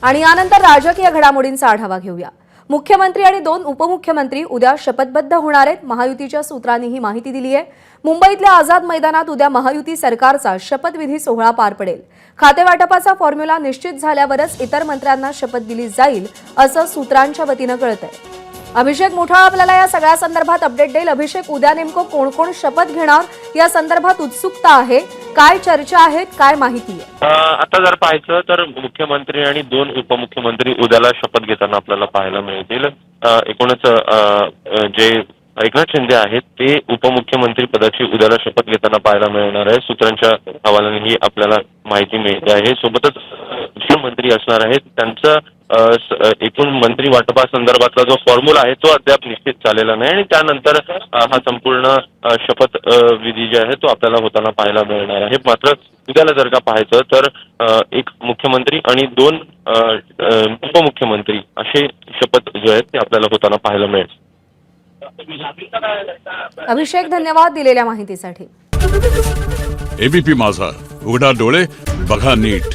आणि यानंतर राजकीय घडामोडींचा आढावा घेऊया। मुख्यमंत्री आणि 2 उपमुख्यमंत्री उद्या शपथबद्ध होणार आहेत। महायुतीच्या सूत्रांनी ही माहिती दिली आहे। मुंबईतल्या आझाद मैदानात उद्या महायुती सरकारचा शपथविधी सोहळा पार पडेल। खातेवाटपाचा फॉर्म्युला निश्चित झाल्यावरच इतर मंत्र्यांना शपथ दिली जाईल असं सूत्रांच्या वतीनं कळतंय। अभिषेक मोठाळ आपल्याला या सगळ्या संदर्भात अपडेट देईल। अभिषेक, उद्या नेमकं कोण कोण शपथ घेणार या संदर्भात उत्सुकता आहे, काय चर्चा आहेत, काय माहिती आहे? आता जर पाहायचं तर मुख्यमंत्री आणि 2 उपमुख्यमंत्री उद्याला शपथ घेताना आपल्याला पाहायला मिळतील। एकूणच जे एकनाथ शिंदे आहेत ते उपमुख्यमंत्री पदाची उद्याला शपथ घेताना पाहायला मिळणार आहे। सूत्रांच्या हवाल्याने ही आपल्याला माहिती मिळते आहे। सोबतच जे मंत्री असणार आहेत त्यांचं एकूण मंत्री वाटपासंदर्भातला जो फॉर्म्युला आहे तो अद्याप निश्चित झालेला नाही आणि त्यानंतर हा संपूर्ण शपथ विधी जे आहे तो आपल्याला होताना पाहायला मिळणार आहे। मात्र उद्याला जर का पाहायचं तर एक मुख्यमंत्री आणि 2 उपमुख्यमंत्री असे शपथ जे आहेत ते आपल्याला होताना पाहायला मिळेल। अभिषेक, धन्यवाद दिलेल्या माहितीसाठी। एबीपी माझा, उघडा डोळे बघा नीट।